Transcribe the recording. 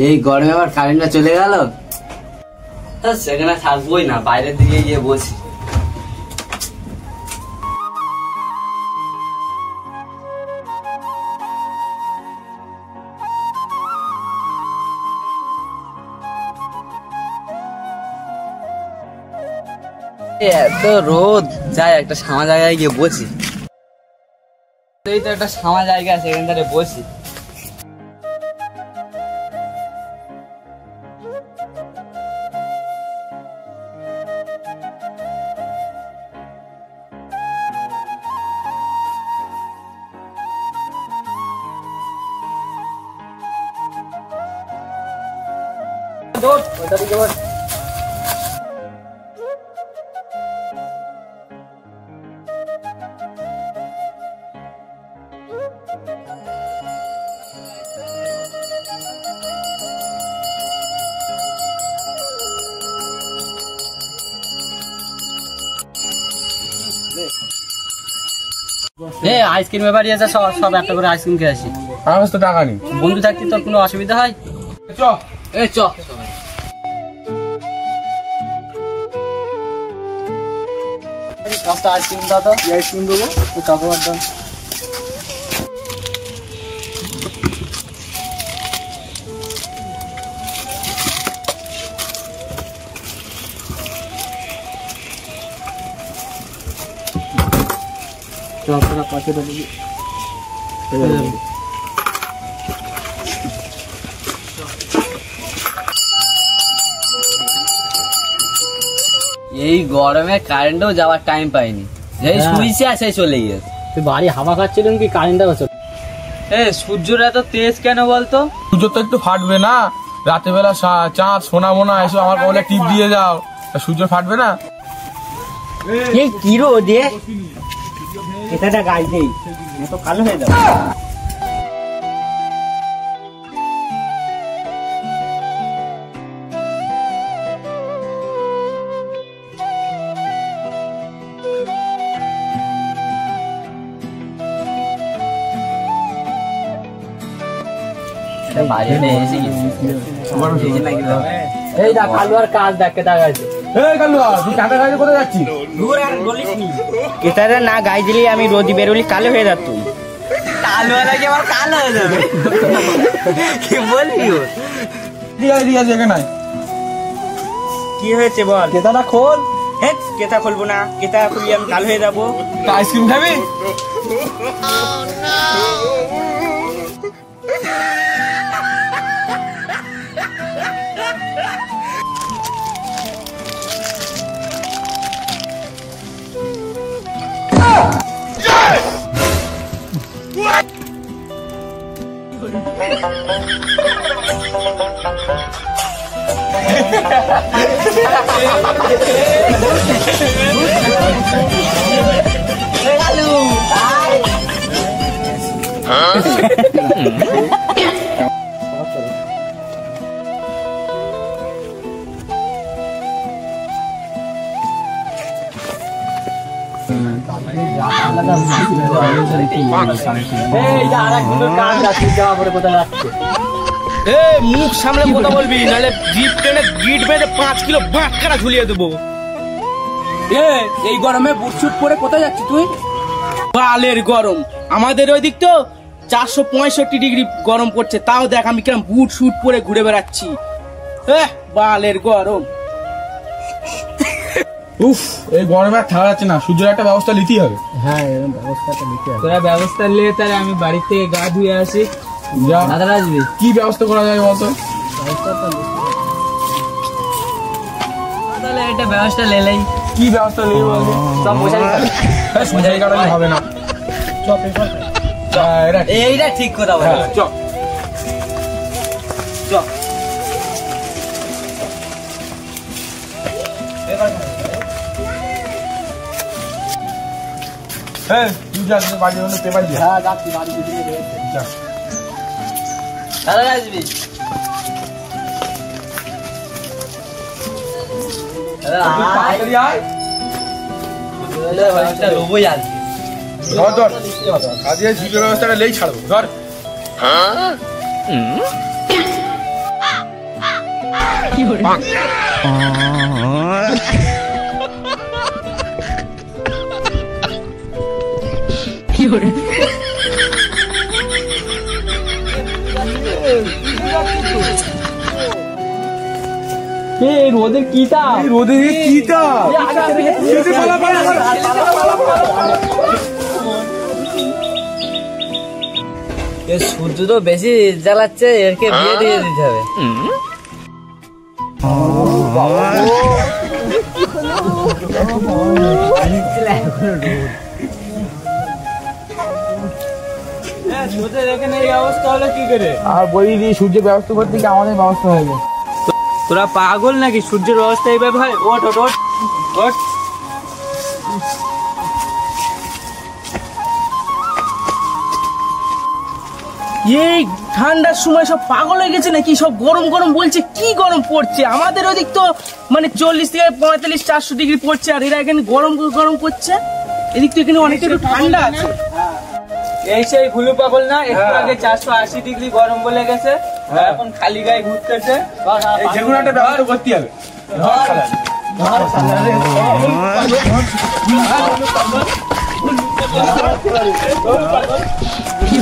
এই গরমে আবার কারেন্টটা চলে গেল। সেখানে থাকবোই না, বাইরের দিকে গিয়ে বসি। এত রোদ, যাই একটা সামা জায়গায় গিয়ে বসি। এই তো একটা সামা জায়গা আছে, এখানটাতে বসি। আইসক্রিম ব্যাপারই আছে, সব একটা করে আইসক্রিম খেয়ে আসি। আমার কাছে তো টাকা নেই। বন্ধু থাকতে তোর কোনো অসুবিধা হয়? চ পাঁচটা আইসক্রিম দাও তো। আইসক্রিম দেবো তো চকোবার দাম। চকোটা পাঁচটা দিবি। এই গরমে কারেন্টও যাওয়ার টাইম পাইনি, যেই শুইছে আসে চলে গিয়েছে। তুই বাড়ি হাওয়া খাচ্ছিলেন কি কারেন্টটা চলে? সূর্যটা এত তেজ কেন বলতো? সূর্য তো একটু ফাটবে না, রাতে বেলা চাঁদ সোনা মোনা এসো আমার কবলে টিপ দিয়ে যাও, সূর্য ফাটবে না। এই কি রোদ, এটা গাছ নেই, তো কালো হয়ে যাবে। এই দা কালুয়ার কাজ দেখে দেখাচ্ছে। কোথায় যাচ্ছি? কেতারে না গাই দিলি আমি রোদি বেরোলি কালো হয়ে যাত। তুই কালো লাগে আমার কালো হয়ে যাবে, কি বলবি? কি হয়েছে বল? কেতাটা খোল। হ্যাঁ কেতা খুলবো না, কেতা খুললে আমি কালো হয়ে যাবো। আইসক্রিম খাবি? মুখ সামলে কথা বলবি, নাহলে জিপ টেনে গিট বেঁধে 5 কিলো বাঁটখানা ঝুলিয়ে দেবো। এই গরমে বুট শুট পরে কোথায় যাচ্ছি তুই? বালের গরম, আমাদের ওই দিক তো 465 ডিগ্রি গরম পড়ছে, তাও দেখ আমি কিরম বুট শুট পরে ঘুরে বেড়াচ্ছি। বালের গরম। উফ, এই গরমে আর থাকা যাচ্ছে না, সূর্যের একটা ব্যবস্থা নিতেই হবে। হ্যাঁ এরকম ব্যবস্থাটা নিতে হবে। তোরা ব্যবস্থা নিয়ে তাহলে আমি বাড়ি থেকে গা ধুয়ে আসি। দাদারা আসবি? কি ব্যবস্থা করা যায় বলতো? তাহলে এটা ব্যবস্থা লেলেই। কি ব্যবস্থা নেই বলতো? সব মশারি কাটালে হবে না। এইটা ঠিক কথা বল। চল চল তুই যা, বাড়ির জন্য পেপার দিয়ে। হ্যাঁ যাচ্ছি, বাড়ি দিয়ে রয়েছে। দাদারা আসবি? রোবই আসবি। ধর ধর, আজকে জীবের ব্যবস্থাটা লেই ছাড়বো। ধর রোদের কি তা রোদে কি তা সূর্য তো বেশি জ্বালাচ্ছে, এরকে বিয়ে দিয়ে দিতে হবে। আর বলি সূর্যের ব্যবস্থা করতে গিয়ে আমাদের ব্যবস্থা হয়ে গেছে। তোরা পাগল নাকি? সূর্যের ব্যবস্থা এইভাবে হয়? ওঠ ওঠ ওঠ ওঠ। এই ঠান্ডার সময় সব পাগল হয়ে গেছে নাকি? সব গরম গরম বলছে, কি গরম পড়ছে? আমাদের ওদিক তো মানে 40 থেকে 45 400 ডিগ্রি পড়ছে, আর এরা এখানে গরম গরম করছে। এদিক তো এখানে অনেকটা একটু ঠান্ডা আছে। এই সেই ভুলু পাগল না, একটু আগে 480 ডিগ্রি গরম বলে গেছে, এখন খালি গায়ে ঘুরতেছে। যে কোনো একটা ব্যবস্থা করতে হবে। কি